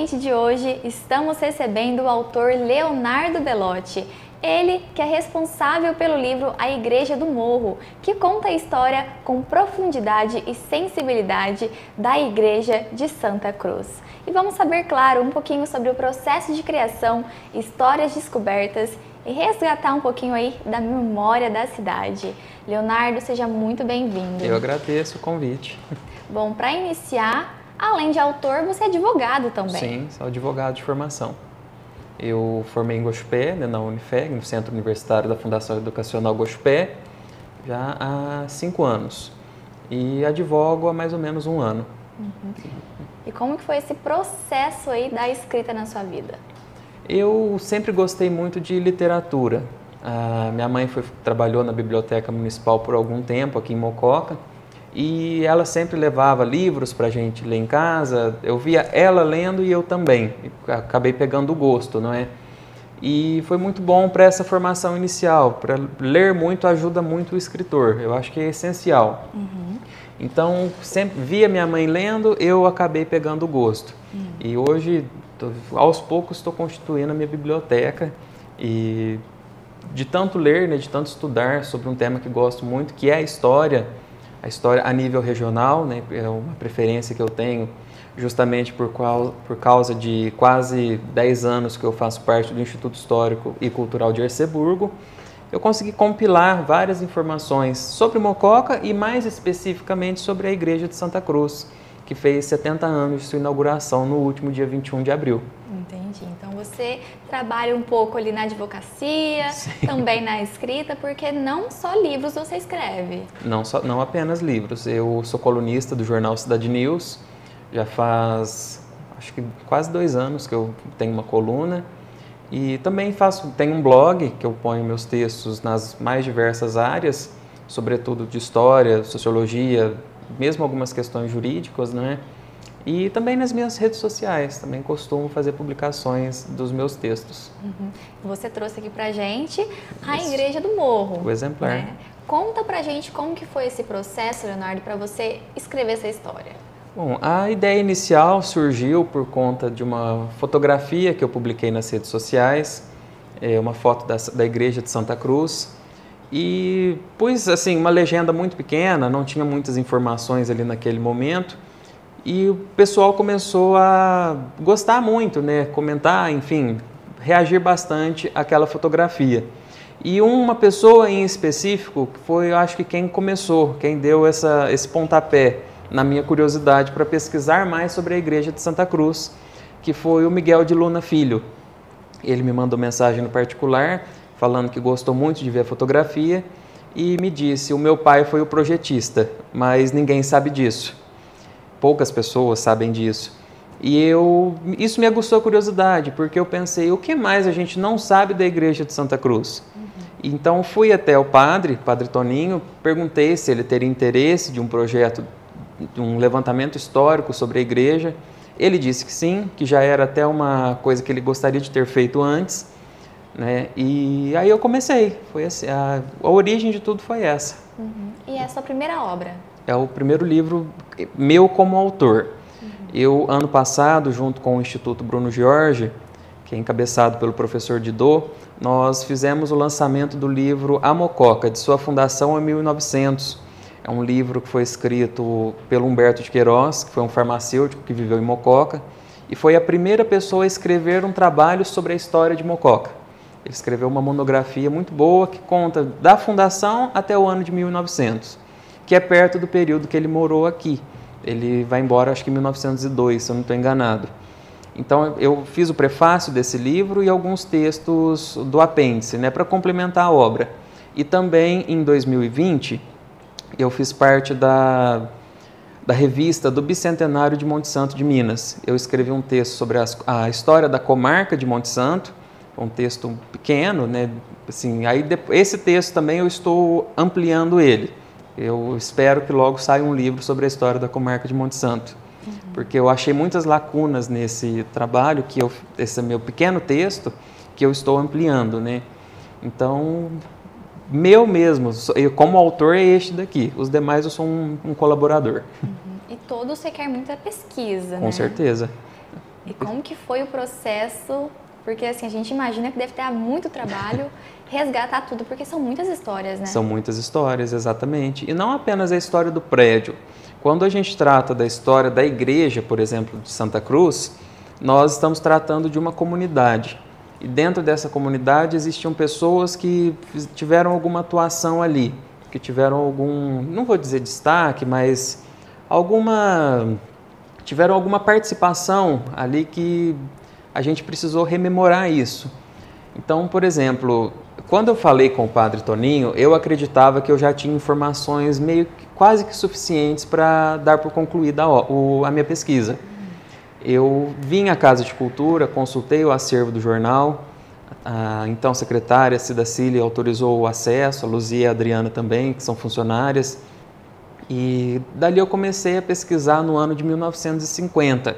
Paciente de hoje, estamos recebendo o autor Leonardo Belotti. Ele que é responsável pelo livro A Igreja do Morro, que conta a história com profundidade e sensibilidade da Igreja de Santa Cruz. E vamos saber, claro, um pouquinho sobre o processo de criação, histórias descobertas e resgatar um pouquinho aí da memória da cidade. Leonardo, seja muito bem-vindo. Eu agradeço o convite. Bom, para iniciar, além de autor, você é advogado também. Sim, sou advogado de formação. Eu formei em Goiás, na Unifeg, no Centro Universitário da Fundação Educacional Goiás, já há 5 anos. E advogo há mais ou menos 1 ano. E como que foi esse processo aí da escrita na sua vida? Eu sempre gostei muito de literatura. Minha mãe trabalhou na Biblioteca Municipal por algum tempo aqui em Mococa. E ela sempre levava livros para a gente ler em casa, eu via ela lendo e eu também, acabei pegando o gosto, não é? E foi muito bom para essa formação inicial, para ler muito ajuda muito o escritor, eu acho que é essencial. Então, sempre via minha mãe lendo, eu acabei pegando o gosto. E hoje, aos poucos, estou constituindo a minha biblioteca e de tanto ler, né, de tanto estudar sobre um tema que gosto muito, que é a história a nível regional, né, é uma preferência que eu tenho justamente por causa de quase 10 anos que eu faço parte do Instituto Histórico e Cultural de Erceburgo. Eu consegui compilar várias informações sobre Mococa e mais especificamente sobre a Igreja de Santa Cruz, que fez 70 anos de sua inauguração no último dia 21 de abril. Entendi. Então você trabalha um pouco ali na advocacia, Sim. Também na escrita, porque não só livros você escreve. Não apenas livros. Eu sou colunista do jornal Cidade News, já faz acho que quase 2 anos que eu tenho uma coluna. E também tenho um blog que eu ponho meus textos nas mais diversas áreas, sobretudo de história, sociologia, mesmo algumas questões jurídicas, né? E também nas minhas redes sociais, também costumo fazer publicações dos meus textos. Você trouxe aqui pra gente a Igreja do Morro. O exemplar. Né? Conta pra gente como que foi esse processo, Leonardo, para você escrever essa história. Bom, a ideia inicial surgiu por conta de uma fotografia que eu publiquei nas redes sociais, uma foto da Igreja de Santa Cruz, e pus assim, uma legenda muito pequena, não tinha muitas informações ali naquele momento, e o pessoal começou a gostar muito, né, comentar, enfim, reagir bastante àquela fotografia. E uma pessoa em específico foi, eu acho que quem começou, quem deu esse pontapé na minha curiosidade para pesquisar mais sobre a Igreja de Santa Cruz, que foi o Miguel de Luna Filho. Ele me mandou mensagem no particular, falando que gostou muito de ver a fotografia e me disse: o meu pai foi o projetista, mas ninguém sabe disso. Poucas pessoas sabem disso. E isso me aguçou a curiosidade, porque eu pensei, o que mais a gente não sabe da Igreja de Santa Cruz? Então fui até o Padre Toninho, perguntei se ele teria interesse de um projeto, de um levantamento histórico sobre a igreja. Ele disse que sim, que já era até uma coisa que ele gostaria de ter feito antes, né? E aí eu comecei, foi assim, a origem de tudo foi essa. E é a sua primeira obra? É o primeiro livro meu como autor. Eu, ano passado, junto com o Instituto Bruno Jorge, que é encabeçado pelo professor Didô, nós fizemos o lançamento do livro A Mococa, de sua fundação em 1900. É um livro que foi escrito pelo Humberto de Queiroz, que foi um farmacêutico que viveu em Mococa, e foi a primeira pessoa a escrever um trabalho sobre a história de Mococa. Ele escreveu uma monografia muito boa que conta da fundação até o ano de 1900. Que é perto do período que ele morou aqui. Ele vai embora, acho que em 1902, se eu não estou enganado. Então, eu fiz o prefácio desse livro e alguns textos do apêndice, né, para complementar a obra. E também, em 2020, eu fiz parte da revista do Bicentenário de Monte Santo de Minas. Eu escrevi um texto sobre a história da comarca de Monte Santo, um texto pequeno, né, assim, aí esse texto também eu estou ampliando ele. Eu espero que logo saia um livro sobre a história da comarca de Monte Santo, porque eu achei muitas lacunas nesse trabalho, esse meu pequeno texto, que eu estou ampliando, né? Então, meu mesmo, eu como autor é este daqui, os demais eu sou um colaborador. E todos requer muita pesquisa, né? Com certeza. E como que foi o processo? Porque assim, a gente imagina que deve ter muito trabalho resgatar tudo, porque são muitas histórias, né? São muitas histórias, exatamente. E não apenas a história do prédio. Quando a gente trata da história da igreja, por exemplo, de Santa Cruz, nós estamos tratando de uma comunidade. E dentro dessa comunidade existiam pessoas que tiveram alguma atuação ali, que tiveram algum, não vou dizer destaque, mas tiveram alguma participação ali que a gente precisou rememorar isso. Então, por exemplo, quando eu falei com o Padre Toninho, eu acreditava que eu já tinha informações meio que quase que suficientes para dar por concluída a minha pesquisa. Eu vim à Casa de Cultura, consultei o acervo do jornal, a então secretária Cida Cília autorizou o acesso, a Luzia e a Adriana também, que são funcionárias, e dali eu comecei a pesquisar no ano de 1950,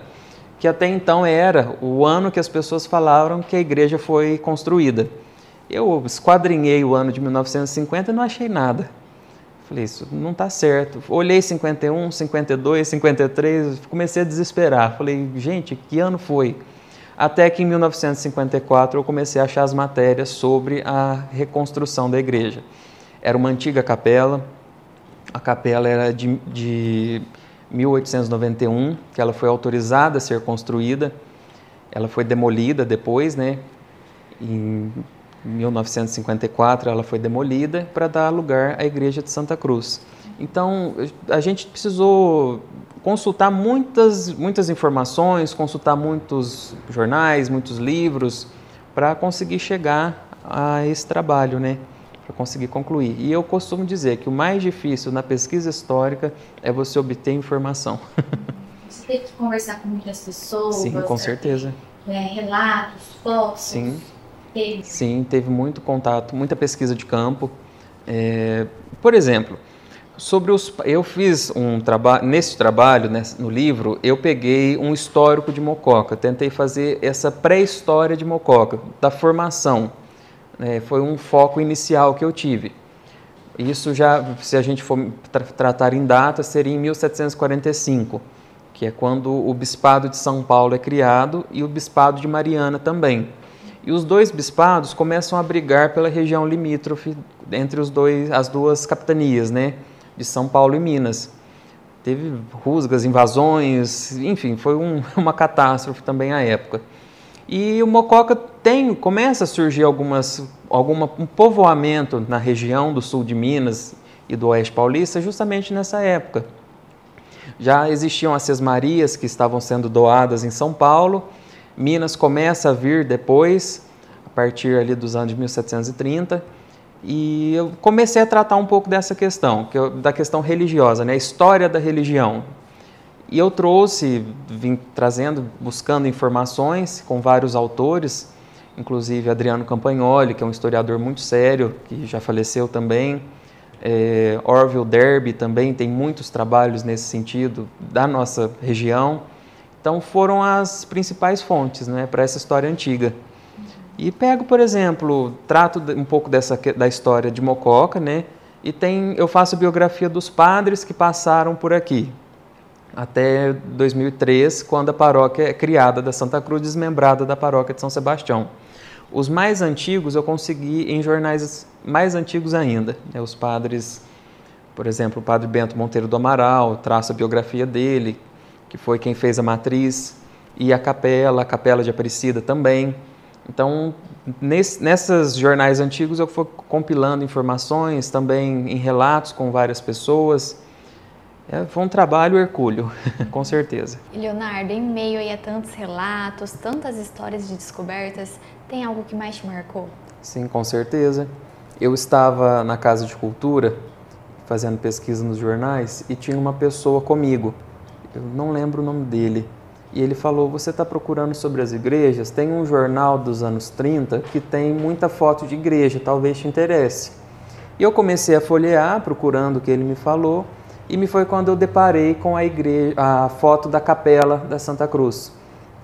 que até então era o ano que as pessoas falavam que a igreja foi construída. Eu esquadrinhei o ano de 1950 e não achei nada. Falei, isso não está certo. Olhei 51, 52, 53, comecei a desesperar. Falei, gente, que ano foi? Até que em 1954 eu comecei a achar as matérias sobre a reconstrução da igreja. Era uma antiga capela, a capela era de 1891, que ela foi autorizada a ser construída. Ela foi demolida depois, né? Em 1954 ela foi demolida para dar lugar à igreja de Santa Cruz. Então a gente precisou consultar muitas informações, consultar muitos jornais, muitos livros para conseguir chegar a esse trabalho, né? Para conseguir concluir. E eu costumo dizer que o mais difícil na pesquisa histórica é você obter informação. Você teve que conversar com muitas pessoas? Sim, com certeza. Relatos, fotos? Sim. Sim, teve muito contato, muita pesquisa de campo. Por exemplo, eu fiz um trabalho, nesse trabalho, no livro, eu peguei um histórico de Mococa, tentei fazer essa pré-história de Mococa, da formação. Foi um foco inicial que eu tive. Isso já, se a gente for tratar em data, seria em 1745, que é quando o Bispado de São Paulo é criado e o Bispado de Mariana também. E os dois bispados começam a brigar pela região limítrofe entre as duas capitanias, né, de São Paulo e Minas. Teve rusgas, invasões, enfim, foi uma catástrofe também à época. E o Mococa começa a surgir um povoamento na região do sul de Minas e do oeste paulista justamente nessa época. Já existiam as sesmarias que estavam sendo doadas em São Paulo. Minas começa a vir depois, a partir ali dos anos de 1730, e eu comecei a tratar um pouco dessa questão, da questão religiosa, né, a história da religião. E eu vim trazendo, buscando informações com vários autores, inclusive Adriano Campagnoli, que é um historiador muito sério, que já faleceu também, Orville Derby também tem muitos trabalhos nesse sentido da nossa região. Então foram as principais fontes, né, para essa história antiga. E pego, por exemplo, trato um pouco da história de Mococa, né, e eu faço a biografia dos padres que passaram por aqui, até 2003, quando a paróquia é criada da Santa Cruz, desmembrada da paróquia de São Sebastião. Os mais antigos eu consegui em jornais mais antigos ainda, né, os padres, por exemplo, o padre Bento Monteiro do Amaral, traço a biografia dele, que foi quem fez a matriz, e a capela de Aparecida também. Então, nesses jornais antigos eu fui compilando informações, também em relatos com várias pessoas. Foi um trabalho hercúleo, com certeza. E Leonardo, em meio a tantos relatos, tantas histórias de descobertas, tem algo que mais te marcou? Sim, com certeza. Eu estava na Casa de Cultura, fazendo pesquisa nos jornais, e tinha uma pessoa comigo. Eu não lembro o nome dele, e ele falou, você está procurando sobre as igrejas? Tem um jornal dos anos 30 que tem muita foto de igreja, talvez te interesse. E eu comecei a folhear, procurando o que ele me falou, e foi quando eu deparei com a foto da capela da Santa Cruz,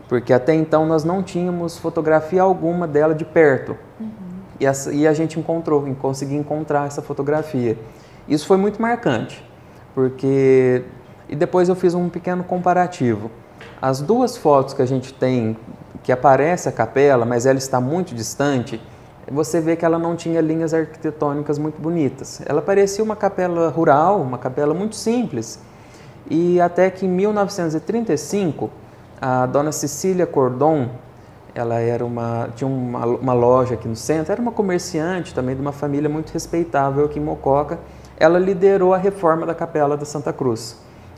porque até então nós não tínhamos fotografia alguma dela de perto. E a gente conseguiu encontrar essa fotografia. Isso foi muito marcante, porque... E depois eu fiz um pequeno comparativo. As duas fotos que a gente tem, que aparece a capela, mas ela está muito distante, você vê que ela não tinha linhas arquitetônicas muito bonitas. Ela parecia uma capela rural, uma capela muito simples. E até que em 1935, a dona Cecília Cordon, ela tinha uma loja aqui no centro, era uma comerciante também de uma família muito respeitável aqui em Mococa. Ela liderou a reforma da Capela da Santa Cruz.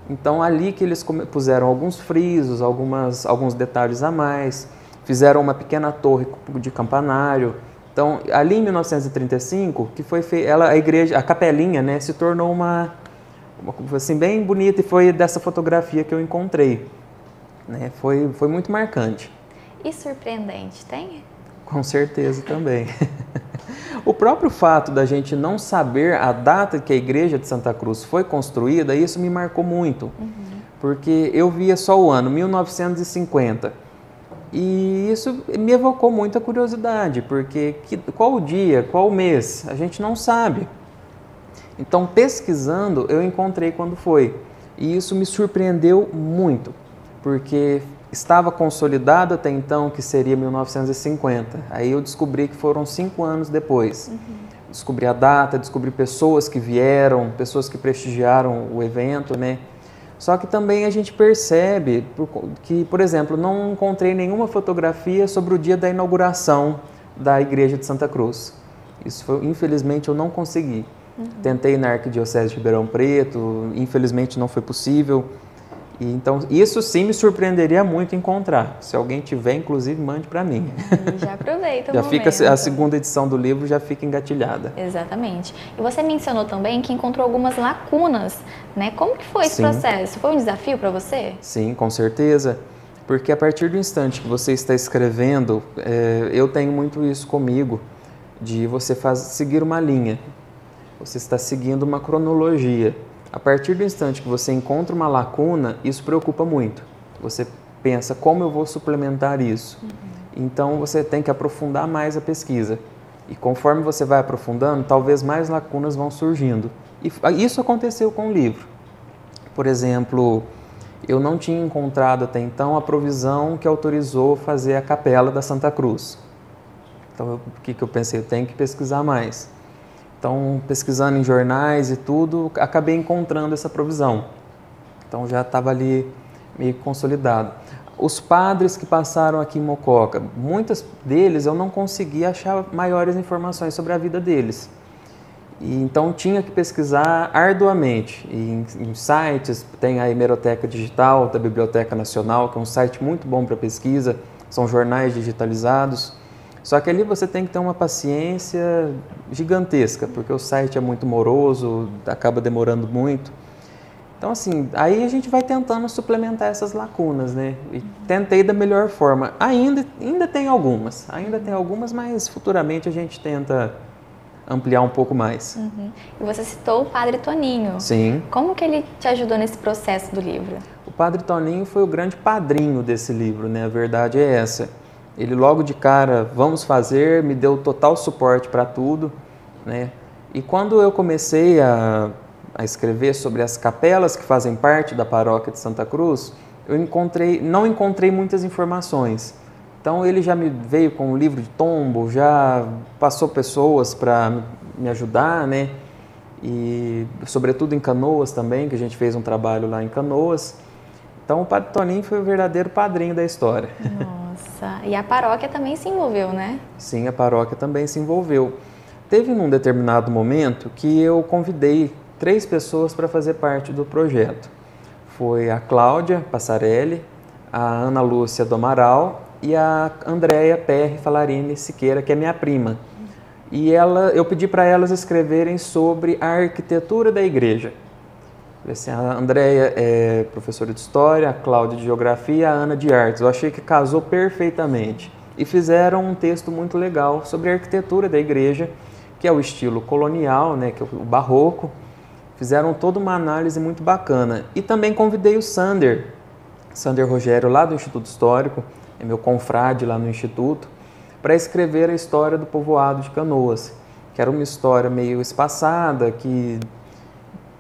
Então, ali que eles puseram alguns frisos, alguns detalhes a mais, fizeram uma pequena torre de campanário. Então, ali em 1935, que foi a capelinha, né, se tornou uma assim, bem bonita, e foi dessa fotografia que eu encontrei. Né? Foi muito marcante. E surpreendente, tem? Com certeza também. O próprio fato da gente não saber a data que a igreja de Santa Cruz foi construída, isso me marcou muito, porque eu via só o ano 1950 e isso me evocou muita curiosidade, porque qual o dia, qual o mês, a gente não sabe. Então, pesquisando, eu encontrei quando foi, e isso me surpreendeu muito, porque estava consolidado até então que seria 1950. Aí eu descobri que foram 5 anos depois. Descobri a data, descobri pessoas que vieram, pessoas que prestigiaram o evento, né? Só que também a gente percebe que, por exemplo, não encontrei nenhuma fotografia sobre o dia da inauguração da Igreja de Santa Cruz. Infelizmente, eu não consegui. Tentei na Arquidiocese de Ribeirão Preto, infelizmente não foi possível. Então, isso sim me surpreenderia muito encontrar. Se alguém tiver, inclusive, mande para mim. Já aproveita o Já momento. fica a segunda edição do livro já fica engatilhada. Exatamente. E você mencionou também que encontrou algumas lacunas, né? Como que foi esse Sim. processo? Foi um desafio para você? Sim, com certeza. Porque a partir do instante que você está escrevendo, eu tenho muito isso comigo, de você seguir uma linha. Você está seguindo uma cronologia. A partir do instante que você encontra uma lacuna, isso preocupa muito. Você pensa, como eu vou suplementar isso? Então, você tem que aprofundar mais a pesquisa. E conforme você vai aprofundando, talvez mais lacunas vão surgindo. E isso aconteceu com o livro. Por exemplo, eu não tinha encontrado até então a provisão que autorizou fazer a capela da Santa Cruz. Então, o que eu pensei? Eu tenho que pesquisar mais. Então, pesquisando em jornais e tudo, acabei encontrando essa provisão. Então, já estava ali meio consolidado. Os padres que passaram aqui em Mococa, muitos deles eu não consegui achar maiores informações sobre a vida deles. E, então, tinha que pesquisar arduamente. Em sites, tem a Hemeroteca Digital da Biblioteca Nacional, que é um site muito bom para pesquisa, são jornais digitalizados. Só que ali você tem que ter uma paciência gigantesca, porque o site é muito moroso, acaba demorando muito. Então, assim, aí a gente vai tentando suplementar essas lacunas, né? E tentei da melhor forma. Ainda tem algumas, mas futuramente a gente tenta ampliar um pouco mais. E você citou o Padre Toninho. Sim. Como que ele te ajudou nesse processo do livro? O Padre Toninho foi o grande padrinho desse livro, né? A verdade é essa. Ele logo de cara, vamos fazer, me deu total suporte para tudo, né? E quando eu comecei a escrever sobre as capelas que fazem parte da paróquia de Santa Cruz, eu não encontrei muitas informações. Então ele já me veio com um livro de tombo, já passou pessoas para me ajudar, né? E sobretudo em Canoas também, que a gente fez um trabalho lá em Canoas. Então o Padre Toninho foi o verdadeiro padrinho da história. Nossa, e a paróquia também se envolveu, né? Sim, a paróquia também se envolveu. Teve num determinado momento que eu convidei 3 pessoas para fazer parte do projeto. Foi a Cláudia Passarelli, a Ana Lúcia do Amaral e a Andréia Perry Falarini Siqueira, que é minha prima. E eu pedi para elas escreverem sobre a arquitetura da igreja. Assim, a Andréia é professora de História, a Cláudia de Geografia, a Ana de Artes. Eu achei que casou perfeitamente. E fizeram um texto muito legal sobre a arquitetura da igreja, que é o estilo colonial, né, que é o barroco. Fizeram toda uma análise muito bacana. E também convidei o Sander Rogério, lá do Instituto Histórico, é meu confrade lá no Instituto, para escrever a história do povoado de Canoas, que era uma história meio espaçada, que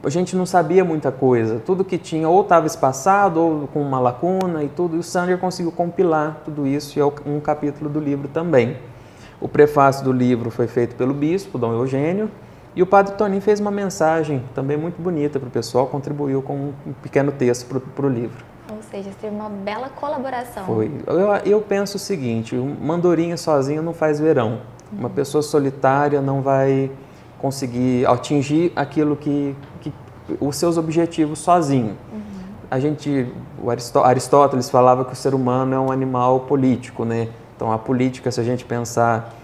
a gente não sabia muita coisa. Tudo que tinha ou estava espaçado ou com uma lacuna e tudo. E o Sander conseguiu compilar tudo isso e é um capítulo do livro também. O prefácio do livro foi feito pelo bispo, Dom Eugênio, e o padre Toninho fez uma mensagem também muito bonita para o pessoal, contribuiu com um pequeno texto para o livro. Ou seja, teve uma bela colaboração. Foi. Eu penso o seguinte, uma andorinha sozinha não faz verão. Uma pessoa solitária não vai conseguir atingir aquilo os seus objetivos sozinho. Aristóteles falava que o ser humano é um animal político, né? Então a política, se a gente pensar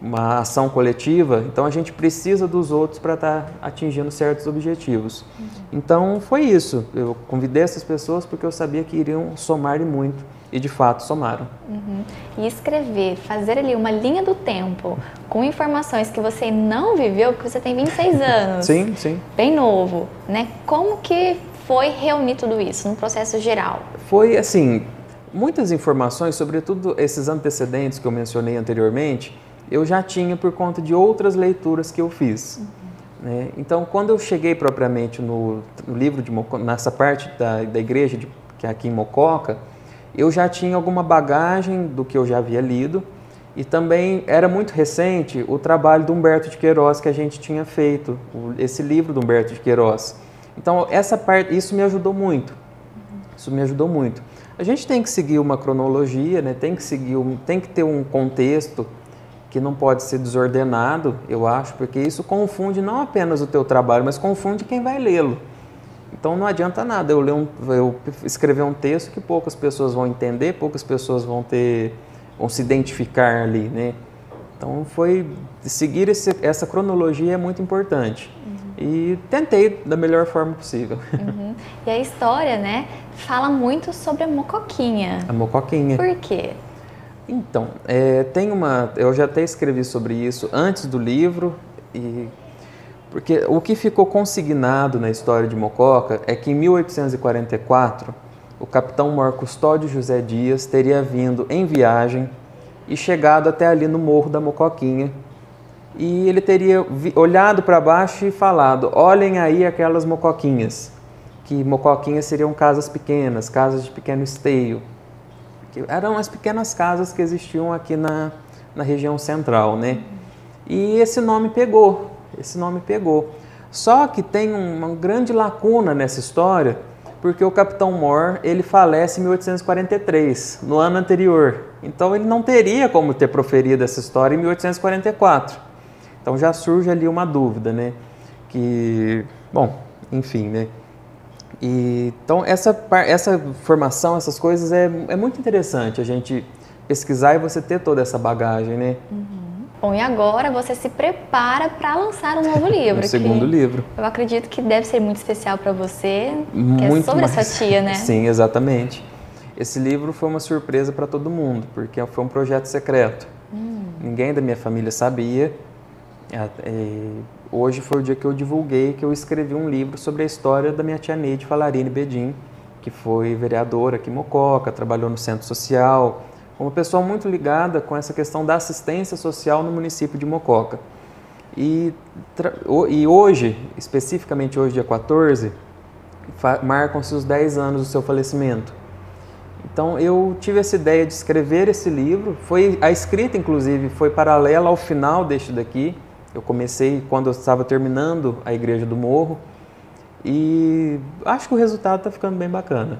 uma ação coletiva, então a gente precisa dos outros para estar atingindo certos objetivos. Então foi isso, eu convidei essas pessoas porque eu sabia que iriam somar muito e de fato somaram. E escrever, fazer ali uma linha do tempo com informações que você não viveu, porque você tem 26 anos. Sim, sim. Bem novo, né? Como que foi reunir tudo isso no processo geral? Foi assim, muitas informações, sobretudo esses antecedentes que eu mencionei anteriormente, eu já tinha por conta de outras leituras que eu fiz. Né? Então, quando eu cheguei propriamente no livro de Mococa, nessa parte da igreja que é aqui em Mococa, eu já tinha alguma bagagem do que eu já havia lido e também era muito recente o trabalho do Humberto de Queiroz que a gente tinha feito, esse livro do Humberto de Queiroz. Então, essa parte, isso me ajudou muito. Isso me ajudou muito. A gente tem que seguir uma cronologia, né? Tem que ter um contexto que não pode ser desordenado, eu acho, porque isso confunde não apenas o teu trabalho, mas confunde quem vai lê-lo. Então não adianta nada eu escrever um texto que poucas pessoas vão entender, poucas pessoas vão se identificar ali, né? Então seguir essa cronologia é muito importante. E tentei da melhor forma possível. E a história, né, fala muito sobre a Mocoquinha. A Mocoquinha. Por quê? Então, eu já até escrevi sobre isso antes do livro, porque o que ficou consignado na história de Mococa é que em 1844, o capitão-mor Custódio José Dias teria vindo em viagem e chegado até ali no Morro da Mocoquinha, e ele teria olhado para baixo e falado, olhem aí aquelas mocoquinhas, que mocoquinhas seriam casas pequenas, casas de pequeno esteio, que eram as pequenas casas que existiam aqui na região central, né? E esse nome pegou. Só que tem uma grande lacuna nessa história, porque o Capitão Mor, ele falece em 1843, no ano anterior. Então ele não teria como ter proferido essa história em 1844. Então já surge ali uma dúvida, né? Enfim, né? Então essa formação, essas coisas é muito interessante a gente pesquisar e você ter toda essa bagagem, né? Bom, e agora você se prepara para lançar um novo livro. O segundo livro. Eu acredito que deve ser muito especial para você, que é Muito sobre mais. a sua tia, né? Sim, exatamente. Esse livro foi uma surpresa para todo mundo, porque foi um projeto secreto. Ninguém da minha família sabia. Hoje foi o dia que eu divulguei que eu escrevi um livro sobre a história da minha tia Neide Falarine Bedin, que foi vereadora aqui em Mococa, trabalhou no Centro Social, uma pessoa muito ligada com essa questão da assistência social no município de Mococa. E hoje, especificamente hoje, dia 14, marcam-se os 10 anos do seu falecimento. Então eu tive essa ideia de escrever esse livro, a escrita inclusive foi paralela ao final deste daqui. Eu comecei quando eu estava terminando a Igreja do Morro e acho que o resultado está ficando bem bacana.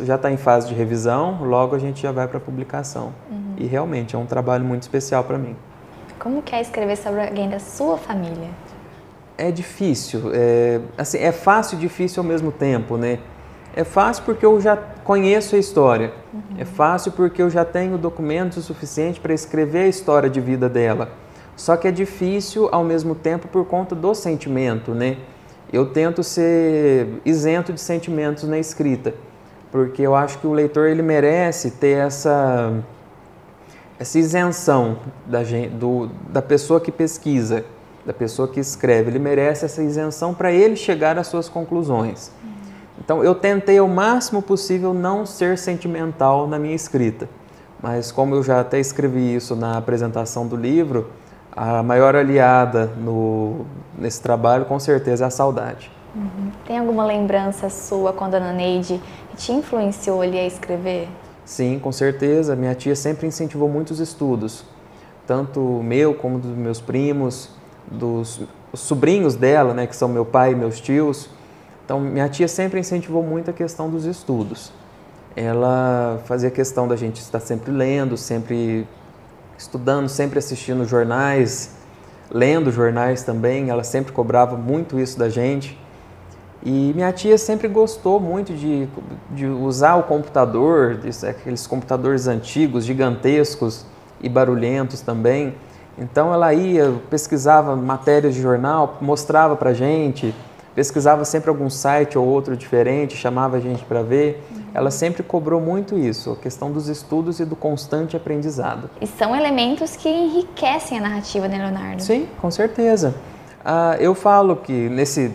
Já está em fase de revisão, logo a gente já vai para a publicação. E realmente é um trabalho muito especial para mim. Como que é escrever sobre alguém da sua família? É difícil, é fácil e difícil ao mesmo tempo, né? É fácil porque eu já conheço a história. É fácil porque eu já tenho documentos o suficiente para escrever a história de vida dela. Só que é difícil ao mesmo tempo por conta do sentimento, né? Eu tento ser isento de sentimentos na escrita, porque eu acho que o leitor ele merece ter essa isenção da pessoa que pesquisa, da pessoa que escreve. Ele merece essa isenção para ele chegar às suas conclusões. Então eu tentei ao máximo possível não ser sentimental na minha escrita, mas como eu já até escrevi isso na apresentação do livro, a maior aliada nesse trabalho com certeza é a saudade. Tem alguma lembrança sua com a dona Neide que te influenciou ali a escrever? Sim, com certeza. Minha tia sempre incentivou muitos estudos, tanto meu como dos meus primos, dos sobrinhos dela, né, que são meu pai e meus tios. Então, minha tia sempre incentivou muito a questão dos estudos. Ela fazia questão da gente estar sempre lendo, sempre estudando, sempre assistindo jornais, lendo jornais também. Ela sempre cobrava muito isso da gente. E minha tia sempre gostou muito de usar o computador, aqueles computadores antigos, gigantescos e barulhentos também. Então ela ia, pesquisava matérias de jornal, mostrava pra gente, pesquisava sempre algum site ou outro diferente, chamava a gente para ver. Ela sempre cobrou muito isso, a questão dos estudos e do constante aprendizado. E são elementos que enriquecem a narrativa, né, Leonardo? Sim, com certeza. Eu falo que nesse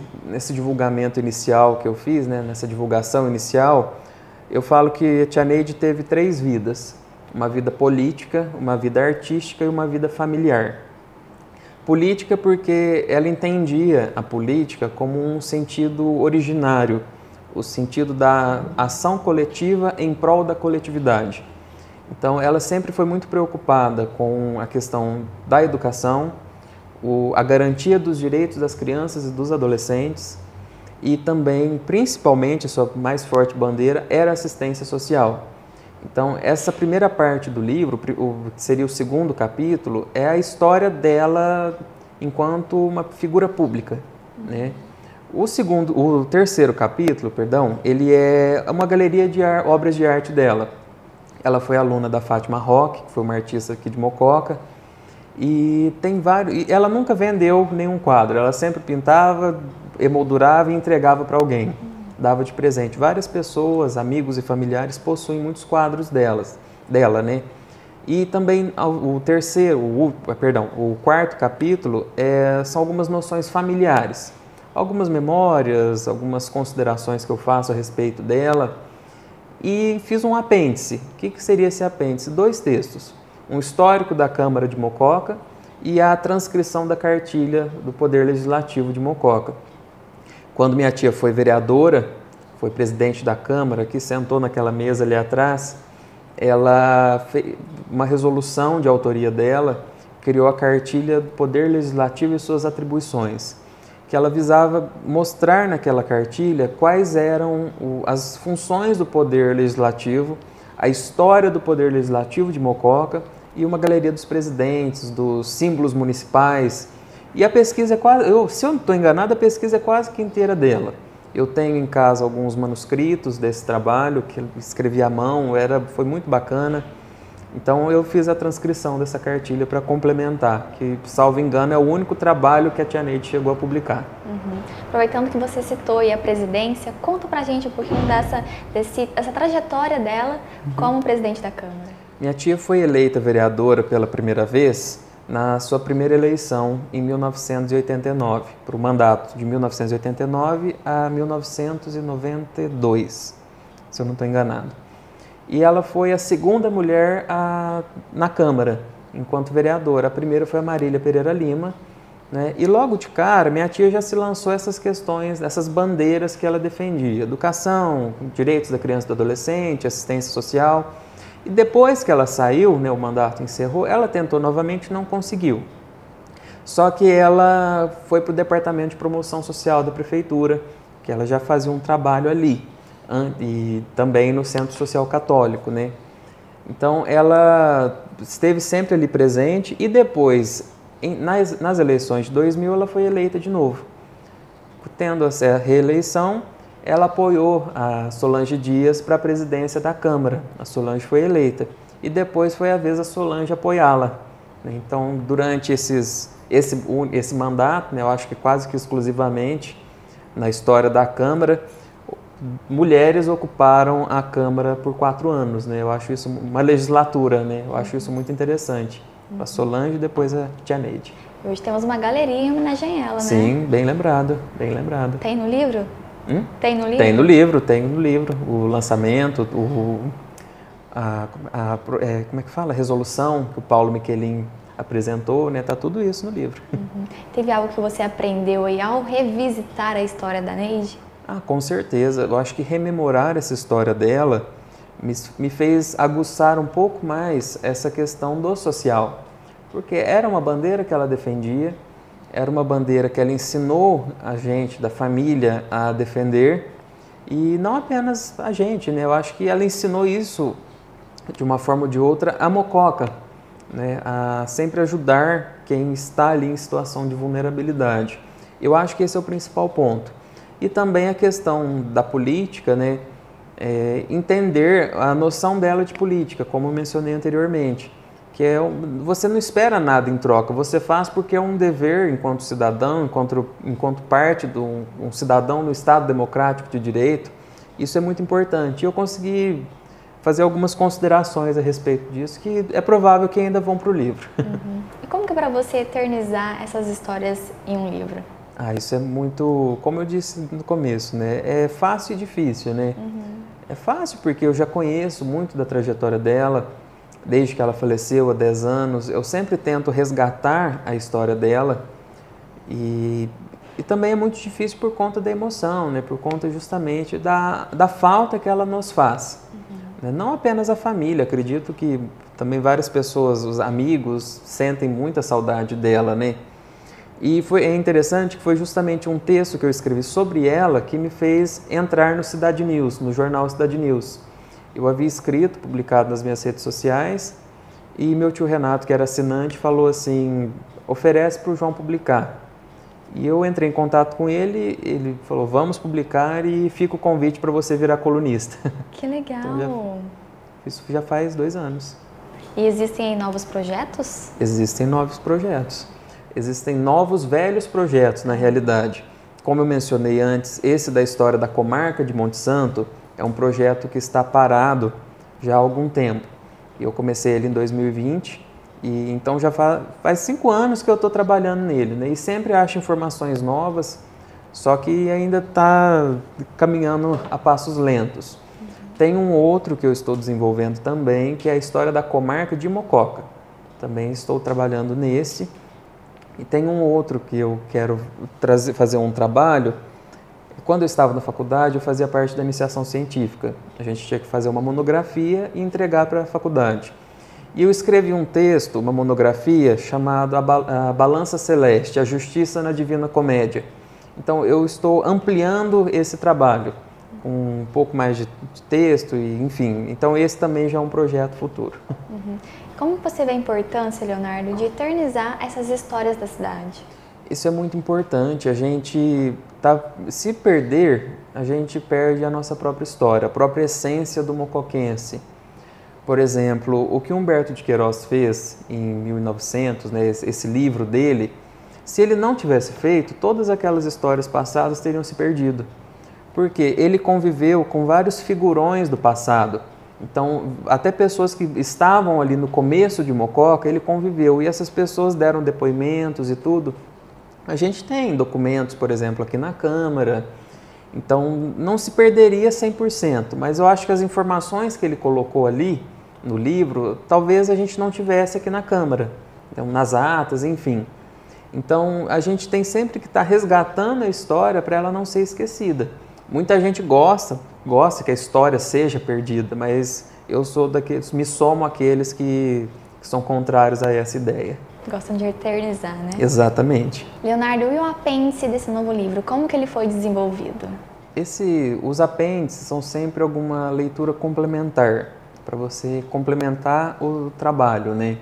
divulgamento inicial que eu fiz, né, nessa divulgação inicial, eu falo que a tia Neide teve 3 vidas. Uma vida política, uma vida artística e uma vida familiar. Política porque ela entendia a política como um sentido originário, o sentido da ação coletiva em prol da coletividade. Então ela sempre foi muito preocupada com a questão da educação, a garantia dos direitos das crianças e dos adolescentes e também, principalmente, a sua mais forte bandeira era a assistência social. Então, essa primeira parte do livro, que seria o 2º capítulo, é a história dela enquanto uma figura pública, né? O 3º capítulo, ele é uma galeria de obras de arte dela. Ela foi aluna da Fátima Roque, que foi uma artista aqui de Mococa, e tem vários. E ela nunca vendeu nenhum quadro, ela sempre pintava, emoldurava e entregava para alguém, dava de presente. Várias pessoas, amigos e familiares possuem muitos quadros dela, né? E também o 4º capítulo são algumas noções familiares, algumas memórias, algumas considerações que eu faço a respeito dela. E fiz um apêndice. O que seria esse apêndice? 2 textos. Um histórico da Câmara de Mococa e a transcrição da cartilha do Poder Legislativo de Mococa. Quando minha tia foi vereadora, foi presidente da Câmara, que sentou naquela mesa ali atrás, ela fez uma resolução de autoria dela, criou a cartilha do Poder Legislativo e suas atribuições, que ela visava mostrar naquela cartilha quais eram as funções do Poder Legislativo, a história do Poder Legislativo de Mococa e uma galeria dos presidentes, dos símbolos municipais. E a pesquisa é quase, se eu não estou enganado, a pesquisa é quase que inteira dela. Eu tenho em casa alguns manuscritos desse trabalho que eu escrevi à mão, foi muito bacana. Então eu fiz a transcrição dessa cartilha para complementar, que, salvo engano, é o único trabalho que a tia Neide chegou a publicar. Aproveitando que você citou aí a presidência, conta pra gente um pouquinho dessa trajetória dela como presidente da Câmara. Minha tia foi eleita vereadora pela primeira vez na sua primeira eleição em 1989, para o mandato de 1989 a 1992, se eu não estou enganado. E ela foi a 2ª mulher na Câmara, enquanto vereadora. A primeira foi a Marília Pereira Lima, né? E logo de cara, minha tia já se lançou essas questões, essas bandeiras que ela defendia. Educação, direitos da criança e do adolescente, assistência social. E depois que ela saiu, né, o mandato encerrou, ela tentou novamente e não conseguiu. Só que ela foi para o Departamento de Promoção Social da Prefeitura, que ela já fazia um trabalho ali, e também no Centro Social Católico, né? Então ela esteve sempre ali presente e depois, nas eleições de 2000, ela foi eleita de novo. Tendo essa reeleição, ela apoiou a Solange Dias para a presidência da Câmara. A Solange foi eleita e depois foi a vez da Solange apoiá-la. Então, durante esse mandato, né, eu acho que quase que exclusivamente na história da Câmara, mulheres ocuparam a Câmara por 4 anos. Né? Eu acho isso uma legislatura, né? Eu acho isso muito interessante. A Solange e depois a tia Neide. Hoje temos uma galeria em homenagem a ela, né? Sim, bem lembrado, bem lembrado. Tem no livro? Tem no livro? Tem no livro. O lançamento, como é que fala? A resolução que o Paulo Michelin apresentou, né? Tá tudo isso no livro. Teve algo que você aprendeu aí ao revisitar a história da Neide? Com certeza. Eu acho que rememorar essa história dela me fez aguçar um pouco mais essa questão do social. Porque era uma bandeira que ela defendia, era uma bandeira que ela ensinou a gente da família a defender, e não apenas a gente, né? Eu acho que ela ensinou isso, de uma forma ou de outra, a Mococa, né? A sempre ajudar quem está ali em situação de vulnerabilidade. Eu acho que esse é o principal ponto. E também a questão da política, né? Entender a noção dela de política, como eu mencionei anteriormente, que você não espera nada em troca, você faz porque é um dever enquanto cidadão, enquanto parte de um cidadão no Estado democrático de direito. Isso é muito importante. E eu consegui fazer algumas considerações a respeito disso, que é provável que ainda vão para o livro. E como que é para você eternizar essas histórias em um livro? Isso é muito, como eu disse no começo, né? É fácil e difícil, né? É fácil porque eu já conheço muito da trajetória dela, desde que ela faleceu há 10 anos. Eu sempre tento resgatar a história dela e também é muito difícil por conta da emoção, né? Por conta justamente da falta que ela nos faz. Né? Não apenas a família, acredito que também várias pessoas, os amigos, sentem muita saudade dela, né? E é interessante que foi justamente um texto que eu escrevi sobre ela que me fez entrar no Cidade News, no jornal Cidade News. Eu havia escrito, publicado nas minhas redes sociais, e meu tio Renato, que era assinante, falou assim, oferece para o João publicar. E eu entrei em contato com ele falou, vamos publicar e fica o convite para você virar colunista. Que legal! Então, isso já faz 2 anos. E existem novos projetos? Existem novos projetos. Existem novos, velhos projetos, na realidade. Como eu mencionei antes, esse da história da comarca de Monte Santo é um projeto que está parado já há algum tempo. Eu comecei ele em 2020 e então já faz 5 anos que eu estou trabalhando nele, né? E sempre acho informações novas, só que ainda está caminhando a passos lentos. Tem um outro que eu estou desenvolvendo também, que é a história da comarca de Mococa. Também estou trabalhando nesse. E tem um outro que eu quero fazer um trabalho. Quando eu estava na faculdade, eu fazia parte da iniciação científica. A gente tinha que fazer uma monografia e entregar para a faculdade. E eu escrevi um texto, uma monografia, chamado A Balança Celeste, a Justiça na Divina Comédia. Então, eu estou ampliando esse trabalho, com um pouco mais de texto, e enfim. Então, esse também já é um projeto futuro. Como você vê a importância, Leonardo, de eternizar essas histórias da cidade? Isso é muito importante. A gente se perder, a gente perde a nossa própria história, a própria essência do mocoquense. Por exemplo, o que Humberto de Queiroz fez em 1900, né, esse livro dele, se ele não tivesse feito, todas aquelas histórias passadas teriam se perdido. Porque ele conviveu com vários figurões do passado. Então, até pessoas que estavam ali no começo de Mococa, ele conviveu. E essas pessoas deram depoimentos e tudo. A gente tem documentos, por exemplo, aqui na Câmara. Então, não se perderia 100%. Mas eu acho que as informações que ele colocou ali no livro, talvez a gente não tivesse aqui na Câmara. Então, nas atas, enfim. Então, a gente tem sempre que estar resgatando a história para ela não ser esquecida. Muita gente gosta que a história seja perdida, mas eu sou daqueles, me somo àqueles que são contrários a essa ideia. Gostam de eternizar, né? Exatamente. Leonardo, e o apêndice desse novo livro, como que ele foi desenvolvido? Os apêndices são sempre alguma leitura complementar, para você complementar o trabalho, né?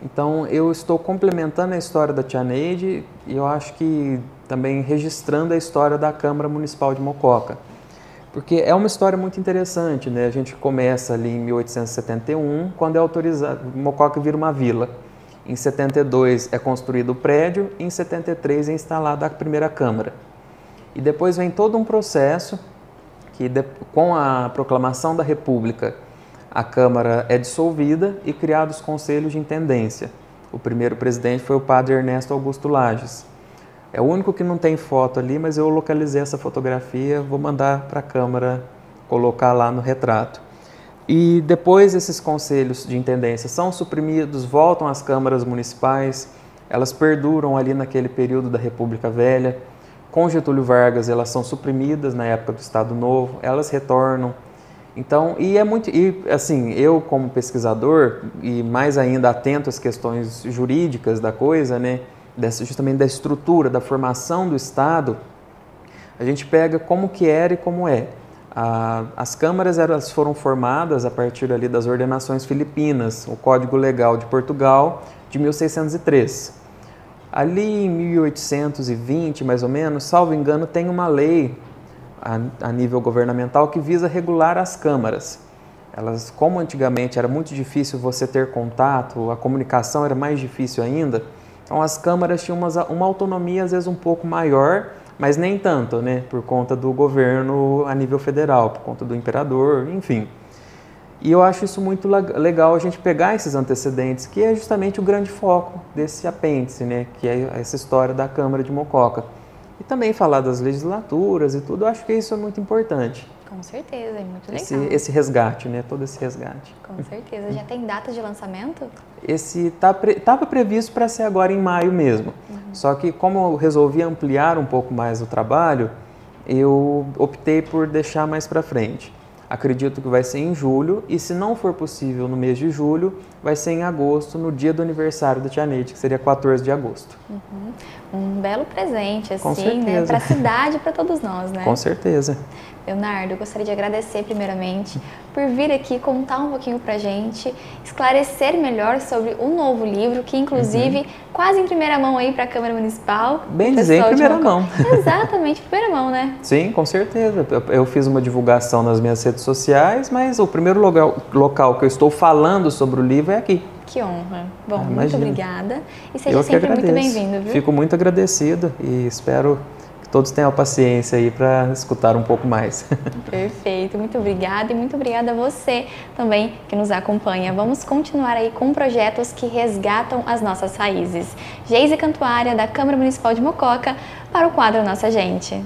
Então, eu estou complementando a história da Tia Neide e eu acho que também registrando a história da Câmara Municipal de Mococa. Porque é uma história muito interessante, né? A gente começa ali em 1871, quando é autorizado, Mococa vira uma vila. Em 72 é construído o prédio, e em 73 é instalada a primeira Câmara. E depois vem todo um processo que, com a proclamação da República, a Câmara é dissolvida e criados os conselhos de intendência. O primeiro presidente foi o padre Ernesto Augusto Lages. É o único que não tem foto ali, mas eu localizei essa fotografia, vou mandar para a Câmara colocar lá no retrato. E depois esses conselhos de intendência são suprimidos, voltam às câmaras municipais, elas perduram ali naquele período da República Velha. Com Getúlio Vargas, elas são suprimidas na época do Estado Novo, elas retornam. Então, assim, eu como pesquisador, e mais ainda atento às questões jurídicas da coisa, né, justamente da estrutura, da formação do Estado, a gente pega como que era e como é. As câmaras elas foram formadas a partir ali das ordenações filipinas, o Código Legal de Portugal, de 1603. Ali em 1820, mais ou menos, salvo engano, tem uma lei a nível governamental que visa regular as câmaras. Elas, como antigamente era muito difícil você ter contato, a comunicação era mais difícil ainda, então as câmaras tinham uma autonomia às vezes um pouco maior, mas nem tanto, né, por conta do governo a nível federal, por conta do imperador, enfim. E eu acho isso muito legal a gente pegar esses antecedentes, que é justamente o grande foco desse apêndice, né, que é essa história da Câmara de Mococa. E também falar das legislaturas e tudo, eu acho que isso é muito importante. Com certeza, é muito legal. Esse resgate, né, todo esse resgate. Com certeza. Já tem data de lançamento? Esse estava previsto para ser agora em maio mesmo. Só que como eu resolvi ampliar um pouco mais o trabalho, eu optei por deixar mais para frente. Acredito que vai ser em julho e se não for possível no mês de julho, vai ser em agosto, no dia do aniversário da Tia Neide, que seria 14 de agosto. Um belo presente, Com assim, certeza. né? Para a cidade e para todos nós, né? Com certeza. Leonardo, eu gostaria de agradecer primeiramente por vir aqui contar um pouquinho pra gente, esclarecer melhor sobre o novo livro, que inclusive quase em primeira mão aí para a Câmara Municipal. Bem dizer, em primeira mão. Exatamente, primeira mão, né? Sim, com certeza. Eu fiz uma divulgação nas minhas redes sociais, mas o primeiro local que eu estou falando sobre o livro é aqui. Que honra. Bom, muito imagina. obrigada. E seja sempre muito bem-vindo, viu? Fico muito agradecido e espero que todos tenham paciência aí para escutar um pouco mais. Perfeito, muito obrigada e muito obrigada a você também que nos acompanha. Vamos continuar aí com projetos que resgatam as nossas raízes. Geise Cantuária, da Câmara Municipal de Mococa, para o quadro Nossa Gente.